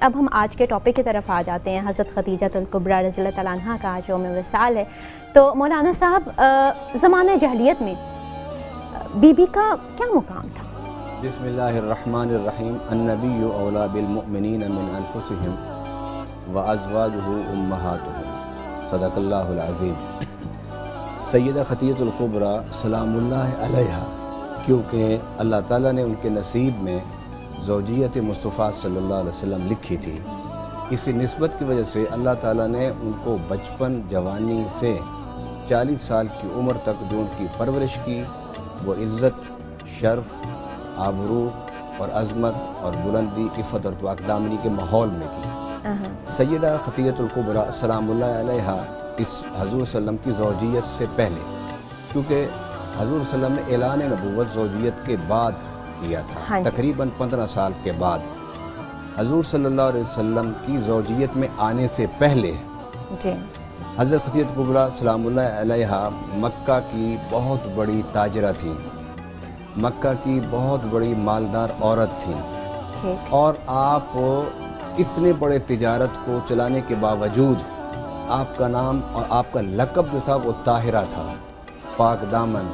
اب ہم آج کے ٹاپک کی طرف آ جاتے ہیں. حضرت خدیجہ الکبریٰ رضی اللہ تعالیٰ عنہا کا آج یوم وصال ہے. تو مولانا صاحب زمانہ جاہلیت میں بی بی کا کیا مقام تھا؟ بسم اللہ الرحمن الرحیم. النبی اولیٰ بالمؤمنین من انفسہم وازواجہ امہاتہم. صدق اللہ العظیم. سیدہ خدیجہ الکبریٰ سلام اللہ علیہا، کیونکہ اللہ تعالیٰ نے ان کے نصیب میں زوجیت مصطفیٰ صلی اللہ علیہ وسلم لکھی تھی. اسی نسبت کی وجہ سے اللہ تعالیٰ نے ان کو بچپن جوانی سے 40 سال کی عمر تک جو ان کی پرورش کی، وہ عزت، شرف، آبرو اور عظمت اور بلندی، عفت اور پاک دامنی کے ماحول میں کی. سیدہ خدیجہ الکبریٰ سلام اللہ علیہا اس حضور صلی اللہ علیہ وسلم کی زوجیت سے پہلے، کیونکہ حضور صلی اللہ علیہ وسلم نے اعلان نبوت زوجیت کے بعد کیا تھا، تقریباً 15 سال کے بعد. حضور صلی اللہ علیہ وسلم کی زوجیت میں آنے سے پہلے حضرت خدیجہ الکبریٰ سلام اللہ علیہا مکہ کی بہت بڑی تاجرہ تھیں، مکہ کی بہت بڑی مالدار عورت تھیں، اور آپ اتنے بڑے تجارت کو چلانے کے باوجود آپ کا نام اور آپ کا لقب جو تھا وہ طاہرہ تھا، پاک دامن،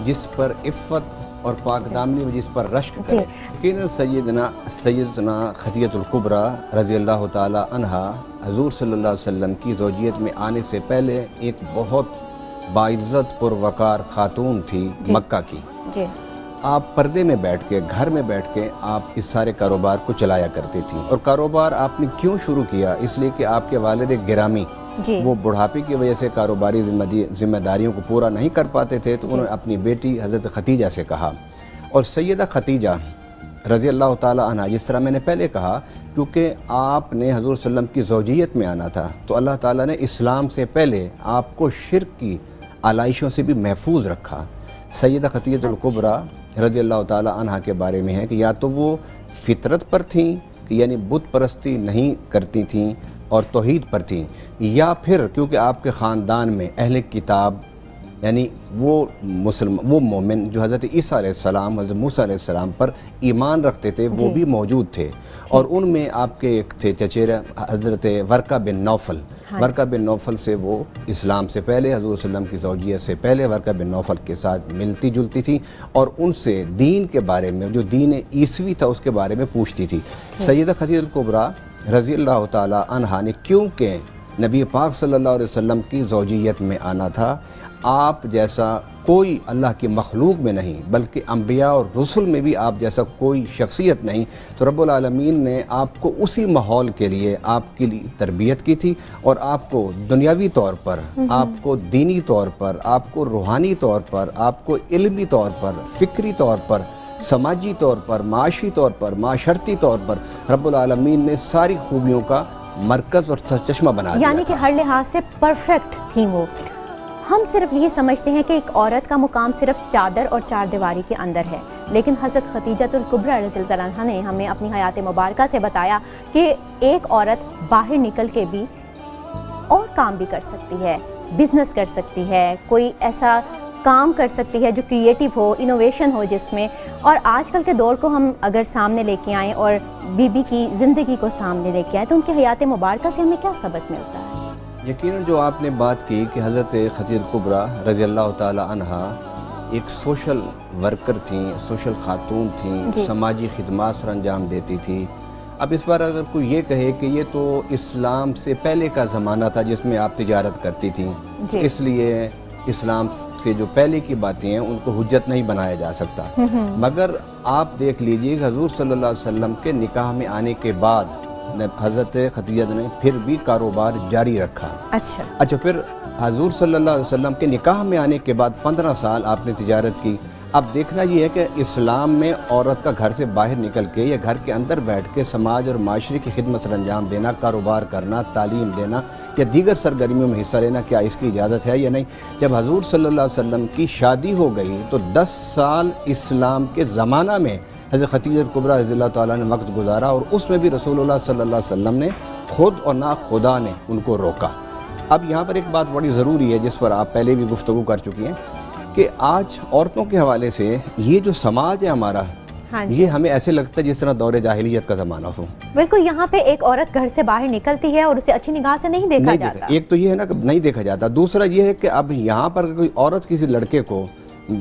جس پر عفت اور پاک دامنی میں جس پر رشک کرے. لیکن سیدنا خدیجہ الکبریٰ رضی اللہ تعالی عنہا حضور صلی اللہ علیہ وسلم کی زوجیت میں آنے سے پہلے ایک بہت باعزت پروقار خاتون تھی مکہ کی. آپ پردے میں بیٹھ کے، گھر میں بیٹھ کے آپ اس سارے کاروبار کو چلایا کرتی تھی. اور کاروبار آپ نے کیوں شروع کیا؟ اس لیے کہ آپ کے والد گرامی وہ بڑھاپے کی وجہ سے کاروباری ذمہ داریوں کو پورا نہیں کر پاتے تھے، تو انہوں نے اپنی بیٹی حضرت خدیجہ سے کہا. اور سیدہ خدیجہ رضی اللہ تعالی عنہا، جس طرح میں نے پہلے کہا، کیونکہ آپ نے حضور صلی اللہ علیہ وسلم کی زوجیت میں آنا تھا، تو اللہ تعالیٰ نے اسلام سے پہلے آپ کو شرک کی آلائشوں سے بھی محفوظ رکھا. سیدہ خدیجہ الکبریٰ رضی اللہ تعالی عنہا کے بارے میں ہے کہ یا تو وہ فطرت پر تھیں، کہ یعنی بت پرستی نہیں کرتی تھیں اور توحید پر تھیں، یا پھر کیونکہ آپ کے خاندان میں اہل کتاب، یعنی وہ مومن جو حضرت عیسیٰ علیہ السلام، حضرت موسیٰ علیہ السلام پر ایمان رکھتے تھے، وہ بھی موجود تھے. اور ان میں آپ کے ایک تھے چچیرے حضرت ورقہ بن نوفل. ورقہ بن نوفل سے وہ اسلام سے پہلے، حضور صلی اللہ علیہ وسلم کی زوجیت سے پہلے ورقہ بن نوفل کے ساتھ ملتی جلتی تھی، اور ان سے دین کے بارے میں، جو دین عیسوی تھا اس کے بارے میں پوچھتی تھی. سیدہ خدیجہ الکبریٰ رضی اللہ تعالی عنہا نے، کیونکہ نبی پاک صلی اللہ علیہ وسلم کی زوجیت میں آنا تھا، آپ جیسا کوئی اللہ کی مخلوق میں نہیں، بلکہ انبیاء اور رسل میں بھی آپ جیسا کوئی شخصیت نہیں، تو رب العالمین نے آپ کو اسی ماحول کے لیے آپ کی تربیت کی تھی، اور آپ کو دنیاوی طور پر، آپ کو دینی طور پر، آپ کو روحانی طور پر، آپ کو علمی طور پر، فکری طور پر، سماجی طور پر، معاشی طور پر، معاشرتی طور پر رب العالمین نے ساری خوبیوں کا مرکز اور چشمہ بنا دیا. یعنی کہ ہر لحاظ سے پرفیکٹ تھیں وہ. ہم صرف یہی سمجھتے ہیں کہ ایک عورت کا مقام صرف چادر اور چار دیواری کے اندر ہے، لیکن حضرت خدیجہ الکبریٰ رضی اللہ عنہا نے ہمیں اپنی حیات مبارکہ سے بتایا کہ ایک عورت باہر نکل کے بھی اور کام بھی کر سکتی ہے، بزنس کر سکتی ہے، کوئی ایسا کام کر سکتی ہے جو کریٹیو ہو، انوویشن ہو جس میں. اور آج کل کے دور کو ہم اگر سامنے لے کے آئیں اور بی بی کی زندگی کو سامنے لے کے آئیں، تو ان کی حیات مبارکہ سے ہمیں کیا سبق ملتا ہے؟ یقیناً جو آپ نے بات کی کہ حضرت خدیجہ الکبریٰ رضی اللہ تعالی عنہا ایک سوشل ورکر تھیں، سوشل خاتون تھیں، سماجی خدمات سر انجام دیتی تھی. اب اس بار اگر کوئی یہ کہے کہ یہ تو اسلام سے پہلے کا زمانہ تھا جس میں آپ تجارت کرتی تھیں، اس لیے اسلام سے جو پہلے کی باتیں ہیں ان کو حجت نہیں بنایا جا سکتا. مگر آپ دیکھ لیجئے کہ حضور صلی اللہ علیہ وسلم کے نکاح میں آنے کے بعد حضرت خدیجہ نے پھر بھی کاروبار جاری رکھا. اچھا پھر حضور صلی اللہ علیہ وسلم کے نکاح میں آنے کے بعد 15 سال آپ نے تجارت کی. اب دیکھنا یہ ہے کہ اسلام میں عورت کا گھر سے باہر نکل کے یا گھر کے اندر بیٹھ کے سماج اور معاشرے کی خدمت سر انجام دینا، کاروبار کرنا، تعلیم دینا یا دیگر سرگرمیوں میں حصہ لینا، کیا اس کی اجازت ہے یا نہیں؟ جب حضور صلی اللہ علیہ وسلم کی شادی ہو گئی تو 10 سال اسلام کے زمانہ میں حضرت خدیجہ الکبریٰ رضی اللہ تعالیٰ نے وقت گزارا، اور اس میں بھی رسول اللہ صلی اللہ علیہ وسلم نے خود اور نہ خدا نے ان کو روکا. اب یہاں پر ایک بات بڑی ضروری ہے جس پر آپ پہلے بھی گفتگو کر چکی ہیں کہ آج عورتوں کے حوالے سے یہ جو سماج ہے ہمارا، ہاں جی۔ یہ ہمیں ایسے لگتا ہے جس طرح دور جاہلیت کا زمانہ ہو۔ بالکل، یہاں پہ ایک عورت گھر سے باہر نکلتی ہے اور اسے اچھی نگاہ سے نہیں دیکھا جاتا۔ ایک تو یہ ہے نا کہ نہیں دیکھا جاتا، دوسرا یہ ہے کہ اب یہاں پر کوئی عورت کسی لڑکے کو،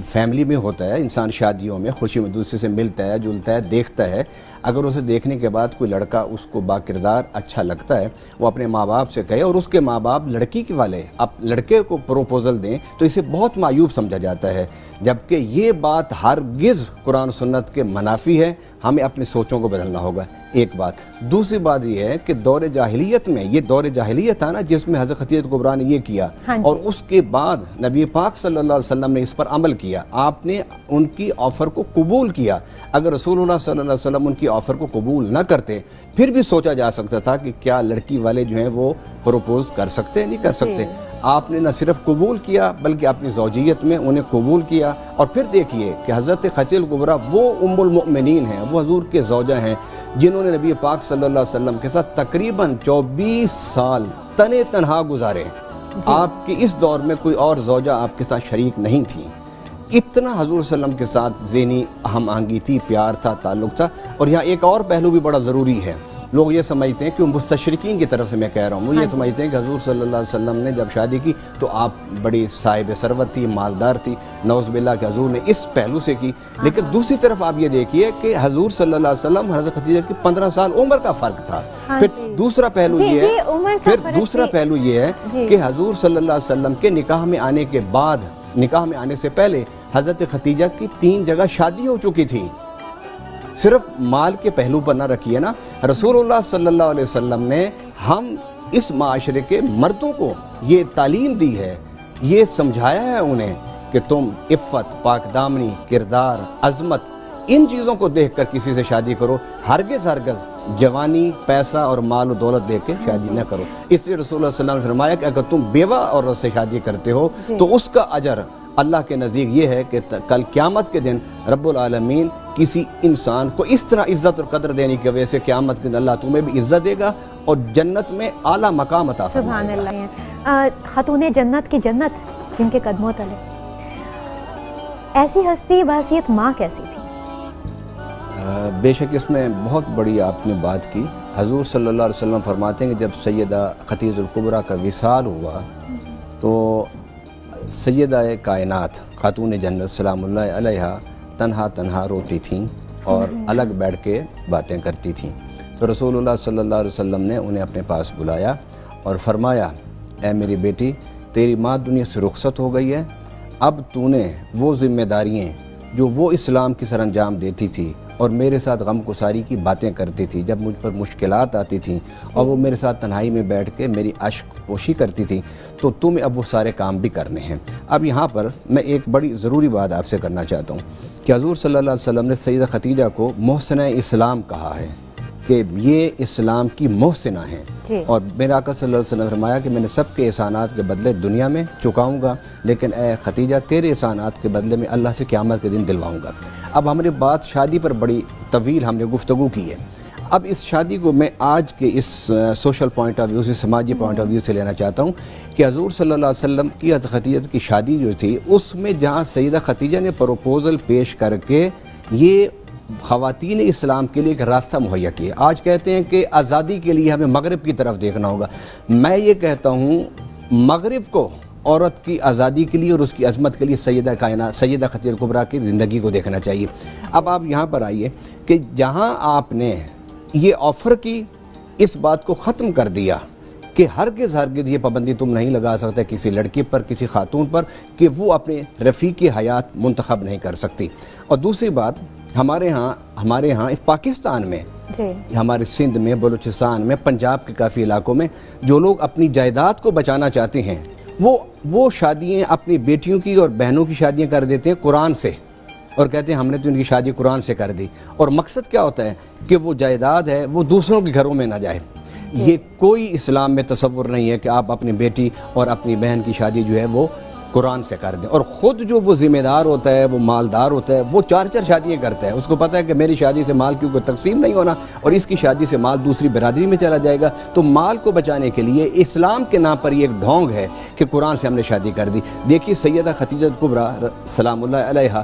فیملی میں ہوتا ہے انسان، شادیوں میں خوشی میں دوسرے سے ملتا ہے جلتا ہے دیکھتا ہے، اگر اسے دیکھنے کے بعد کوئی لڑکا اس کو با کردار اچھا لگتا ہے، وہ اپنے ماں باپ سے کہے اور اس کے ماں باپ لڑکی کے والے اب لڑکے کو پروپوزل دیں تو اسے بہت معیوب سمجھا جاتا ہے، جبکہ یہ بات ہرگز قرآن و سنت کے منافی ہے۔ ہمیں اپنی سوچوں کو بدلنا ہوگا، ایک بات۔ دوسری بات یہ ہے کہ دور جاہلیت میں، یہ دور جاہلیت تھا نا جس میں حضرت خدیجہ کبریٰ نے یہ کیا، اور اس کے بعد نبی پاک صلی اللہ علیہ وسلم نے اس پر عمل کیا، آپ نے ان کی آفر کو قبول کیا۔ اگر رسول اللہ صلی اللہ علیہ وسلم ان کی آفر کو قبول نہ کرتے پھر بھی سوچا جا سکتا تھا کہ کیا لڑکی والے جو ہیں وہ پروپوز کر سکتے نہیں کر سکتے۔ آپ نے نہ صرف قبول کیا بلکہ اپنی زوجیت میں انہیں قبول کیا، اور پھر دیکھیے کہ حضرت خدیجہ کبریٰ وہ ام المؤمنین ہیں، وہ حضور کے زوجہ ہیں جنہوں نے نبی پاک صلی اللہ علیہ وسلم کے ساتھ تقریباً 24 سال تنے تنہا گزارے۔ آپ کے اس دور میں کوئی اور زوجہ آپ کے ساتھ شریک نہیں تھی، اتنا حضور صلی اللہ علیہ وسلم کے ساتھ ذہنی ہم آہنگی تھی، پیار تھا، تعلق تھا۔ اور یہاں ایک اور پہلو بھی بڑا ضروری ہے، لوگ یہ سمجھتے ہیں کہ مستشرقین کی طرف سے میں کہہ رہا ہوں، وہ یہ سمجھتے ہیں کہ حضور صلی اللہ علیہ وسلم نے جب شادی کی تو آپ بڑی صاحب ثروت تھی، مالدار تھی، نعوذ باللہ کہ حضور نے اس پہلو سے کی۔ لیکن دوسری طرف آپ یہ دیکھیے کہ حضور صلی اللہ علیہ وسلم حضرت خدیجہ کی 15 سال عمر کا فرق تھا۔ پھر دوسرا پہلو یہ ہے کہ حضور صلی اللہ علیہ وسلم کے نکاح میں آنے کے بعد، نکاح میں آنے سے پہلے حضرت خدیجہ کی 3 جگہ شادی ہو چکی تھی۔ صرف مال کے پہلو پر نہ رکھیے نا، رسول اللہ صلی اللہ علیہ وسلم نے ہم اس معاشرے کے مردوں کو یہ تعلیم دی ہے، یہ سمجھایا ہے انہیں کہ تم عفت، پاک دامنی، کردار، عظمت، ان چیزوں کو دیکھ کر کسی سے شادی کرو، ہرگز جوانی، پیسہ اور مال و دولت دیکھ کے شادی نہ کرو۔ اس لیے رسول اللہ صلی اللہ علیہ وسلم نے فرمایا کہ اگر تم بیوہ عورت سے شادی کرتے ہو تو اس کا اجر اللہ کے نزدیک یہ ہے کہ کل قیامت کے دن رب العالمین کسی انسان کو اس طرح عزت اور قدر دینے کی وجہ سے قیامت کے دن اللہ تمہیں بھی عزت دے گا اور جنت میں اعلیٰ مقام عطا فرمائے گا۔ سبحان اللہ۔ خاتون جنت کی جنت جن کے قدموں تلے، ایسی ہستی بحیثیت ماں کیسی تھی؟ بے شک اس میں بہت بڑی آپ نے بات کی۔ حضور صلی اللہ علیہ وسلم فرماتے ہیں کہ جب سیدہ خدیجہ کبریٰ کا وصال ہوا تو سیدہ کائنات خاتون جنت سلام اللہ علیہا تنہا روتی تھیں اور الگ بیٹھ کے باتیں کرتی تھیں، تو رسول اللہ صلی اللہ علیہ وسلم نے انہیں اپنے پاس بلایا اور فرمایا، اے میری بیٹی، تیری ماں دنیا سے رخصت ہو گئی ہے، اب تو نے وہ ذمہ داریاں جو وہ اسلام کی سر انجام دیتی تھی اور میرے ساتھ غم گساری کی باتیں کرتی تھی، جب مجھ پر مشکلات آتی تھیں اور وہ میرے ساتھ تنہائی میں بیٹھ کے میری عشق پوشی کرتی تھی، تو تمہیں اب وہ سارے کام بھی کرنے ہیں۔ اب یہاں پر میں ایک بڑی ضروری بات آپ سے کرنا چاہتا ہوں کہ حضور صلی اللہ علیہ وسلم نے سیدہ خدیجہ کو محسنہ اسلام کہا ہے کہ یہ اسلام کی محسنہ ہیں، اور میرے آقا صلی اللہ علیہ وسلم نے فرمایا کہ میں نے سب کے احسانات کے بدلے دنیا میں چکاؤں گا، لیکن اے خدیجہ تیرے احسانات کے بدلے میں اللہ سے قیامت کے دن دلواؤں گا۔ اب ہماری بات شادی پر بڑی طویل ہم نے گفتگو کی ہے، اب اس شادی کو میں آج کے اس سوشل پوائنٹ آف ویو سے، سماجی پوائنٹ آف ویو سے لینا چاہتا ہوں کہ حضور صلی اللہ علیہ وسلم کی حضرت خدیجہ کی شادی جو تھی اس میں جہاں سیدہ خدیجہ نے پروپوزل پیش کر کے یہ خواتین اسلام کے لیے ایک راستہ مہیا کیا۔ آج کہتے ہیں کہ آزادی کے لیے ہمیں مغرب کی طرف دیکھنا ہوگا، میں یہ کہتا ہوں مغرب کو عورت کی آزادی کے لیے اور اس کی عظمت کے لیے سیدہ کائنات سیدہ خدیجہ کبریٰ کی زندگی کو دیکھنا چاہیے۔ اب آپ یہاں پر آئیے کہ جہاں آپ نے یہ آفر کی، اس بات کو ختم کر دیا کہ ہرگز یہ پابندی تم نہیں لگا سکتے کسی لڑکی پر، کسی خاتون پر کہ وہ اپنے رفیق حیات منتخب نہیں کر سکتی۔ اور دوسری بات، ہمارے ہاں اس پاکستان میں، ہمارے سندھ میں، بلوچستان میں، پنجاب کے کافی علاقوں میں جو لوگ اپنی جائیداد کو بچانا چاہتے ہیں وہ شادیاں اپنی بیٹیوں کی اور بہنوں کی شادیاں کر دیتے ہیں قرآن سے، اور کہتے ہیں ہم نے تو ان کی شادی قرآن سے کر دی، اور مقصد کیا ہوتا ہے کہ وہ جائیداد ہے وہ دوسروں کے گھروں میں نہ جائے۔ یہ کوئی اسلام میں تصور نہیں ہے کہ آپ اپنی بیٹی اور اپنی بہن کی شادی جو ہے وہ قرآن سے کر دیں، اور خود جو وہ ذمہ دار ہوتا ہے، وہ مالدار ہوتا ہے، وہ 4 شادیاں کرتا ہے، اس کو پتہ ہے کہ میری شادی سے مال کیونکہ تقسیم نہیں ہونا اور اس کی شادی سے مال دوسری برادری میں چلا جائے گا، تو مال کو بچانے کے لیے اسلام کے نام پر یہ ایک ڈھونگ ہے کہ قرآن سے ہم نے شادی کر دی۔ دیکھیے سیدہ خدیجہ کبریٰ سلام اللہ علیہا